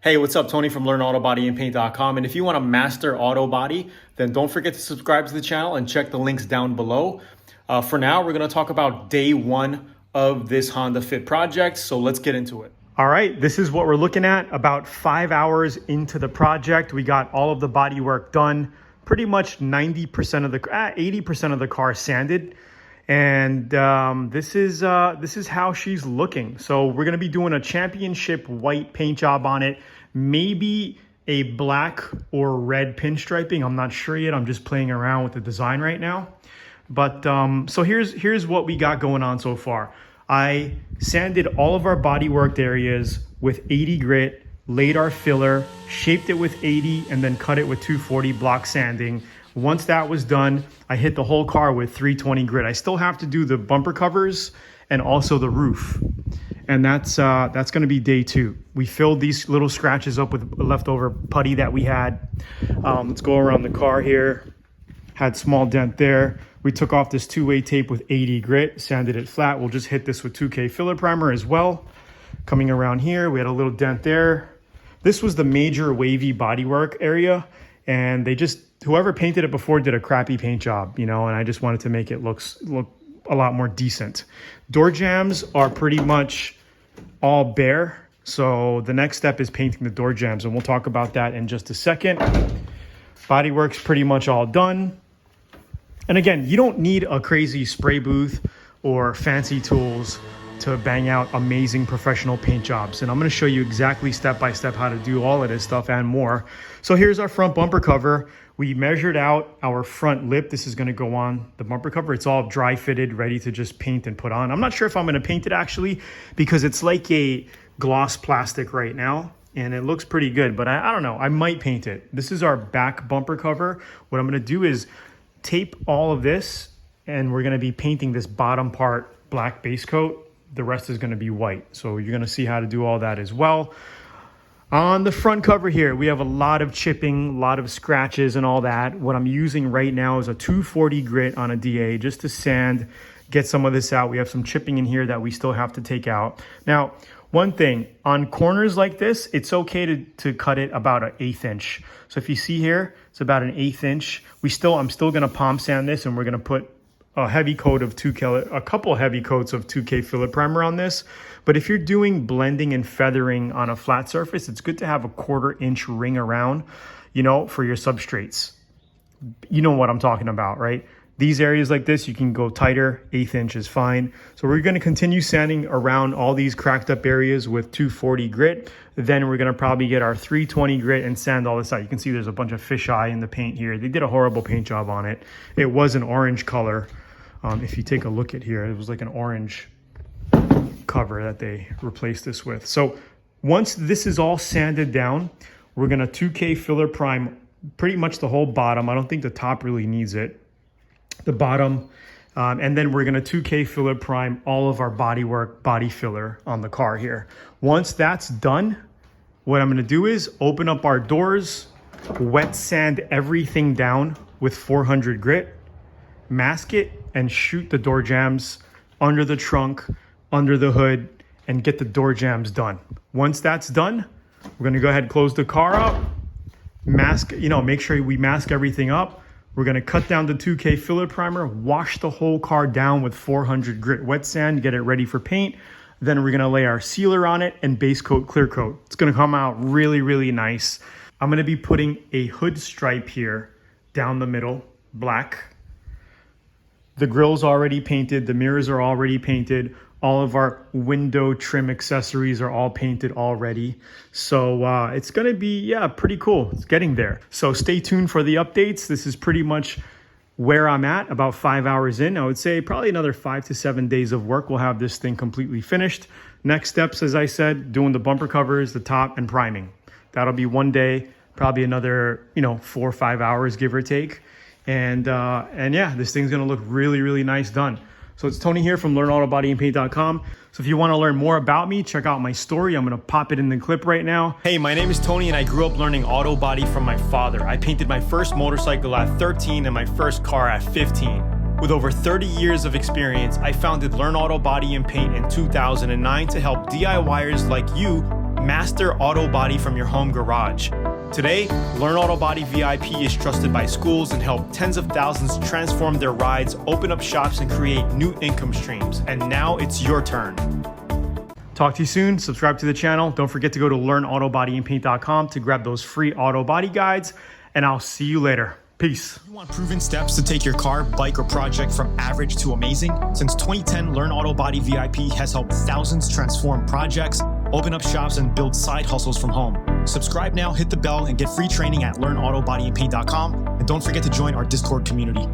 Hey, what's up? Tony from LearnAutoBodyAndPaint.com. And if you want to master auto body, then don't forget to subscribe to the channel and check the links down below. For now, we're going to talk about day one of this Honda Fit project. So let's get into it. All right, this is what we're looking at. About 5 hours into the project, we got all of the body work done. Pretty much 80% of the car sanded. And this is how she's looking. So we're gonna be doing a championship white paint job on it, maybe a black or red pinstriping. I'm not sure yet. I'm just playing around with the design right now. But so here's what we got going on so far. I sanded all of our body worked areas with 80 grit, laid our filler, shaped it with 80, and then cut it with 240 block sanding. Once that was done, I hit the whole car with 320 grit. I still have to do the bumper covers and also the roof. And that's gonna be day two. We filled these little scratches up with leftover putty that we had. Let's go around the car here. Had small dent there. We took off this two-way tape with 80 grit, sanded it flat. We'll just hit this with 2K filler primer as well. Coming around here, we had a little dent there. This was the major wavy bodywork area, and whoever painted it before did a crappy paint job, and I just wanted to make it look a lot more decent. Door jambs are pretty much all bare, so the next step is painting the door jambs, and we'll talk about that in just a second. Bodywork's pretty much all done. And again, you don't need a crazy spray booth or fancy tools to bang out amazing professional paint jobs. And I'm gonna show you exactly step by step how to do all of this stuff and more. So here's our front bumper cover. We measured out our front lip. This is gonna go on the bumper cover. It's all dry fitted, ready to just paint and put on. I'm not sure if I'm gonna paint it actually, because it's like a gloss plastic right now and it looks pretty good, but I don't know, I might paint it. This is our back bumper cover. What I'm gonna do is tape all of this, and we're gonna be painting this bottom part black base coat. The rest is gonna be white. So you're gonna see how to do all that as well. On the front cover here, we have a lot of chipping, a lot of scratches and all that. What I'm using right now is a 240 grit on a DA just to sand, get some of this out. We have some chipping in here that we still have to take out. Now, one thing, on corners like this, it's okay to cut it about an 1/8 inch. So if you see here, it's about an 1/8 inch. I'm still gonna palm sand this, and we're gonna put a heavy coat of a couple heavy coats of 2K filler primer on this. But if you're doing blending and feathering on a flat surface, it's good to have a 1/4 inch ring around, for your substrates. You know what I'm talking about, right? These areas like this, you can go tighter, 1/8 inch is fine. So we're gonna continue sanding around all these cracked up areas with 240 grit. Then we're gonna probably get our 320 grit and sand all this out. You can see there's a bunch of fisheye in the paint here. They did a horrible paint job on it. It was an orange color. If you take a look at here, it was like an orange cover that they replaced this with. So once this is all sanded down, we're gonna 2K filler prime pretty much the whole bottom. I don't think the top really needs it. The bottom, and then we're gonna 2K filler prime all of our bodywork, body filler on the car here. Once that's done, what I'm gonna do is open up our doors, wet sand everything down with 400 grit, mask it, and shoot the door jambs under the trunk, under the hood, and get the door jambs done. Once that's done, we're gonna go ahead and close the car up, mask, make sure we mask everything up. We're gonna cut down the 2K filler primer, wash the whole car down with 400 grit wet sand, get it ready for paint. Then we're gonna lay our sealer on it and base coat, clear coat. It's gonna come out really, really nice. I'm gonna be putting a hood stripe here down the middle, black. The grill's already painted, the mirrors are already painted. All of our window trim accessories are all painted already. So it's gonna be, pretty cool. It's getting there. So stay tuned for the updates. This is pretty much where I'm at, about 5 hours in. I would say probably another 5 to 7 days of work. We'll have this thing completely finished. Next steps, as I said, doing the bumper covers, the top, and priming. That'll be one day, probably another, 4 or 5 hours, give or take. And yeah, this thing's gonna look really, really nice done. So it's Tony here from LearnAutoBodyAndPaint.com. So if you want to learn more about me, check out my story. I'm going to pop it in the clip right now. Hey, my name is Tony and I grew up learning auto body from my father. I painted my first motorcycle at 13 and my first car at 15. With over 30 years of experience, I founded Learn Auto Body and Paint in 2009 to help DIYers like you master auto body from your home garage. Today, Learn Auto Body VIP is trusted by schools and help tens of thousands transform their rides, open up shops, and create new income streams. And now it's your turn. Talk to you soon. Subscribe to the channel. Don't forget to go to LearnAutoBodyAndPaint.com to grab those free auto body guides. And I'll see you later. Peace. You want proven steps to take your car, bike, or project from average to amazing? Since 2010, Learn Auto Body VIP has helped thousands transform projects, open up shops, and build side hustles from home. Subscribe now, hit the bell, and get free training at LearnAutoBodyAndPaint.com. And don't forget to join our Discord community.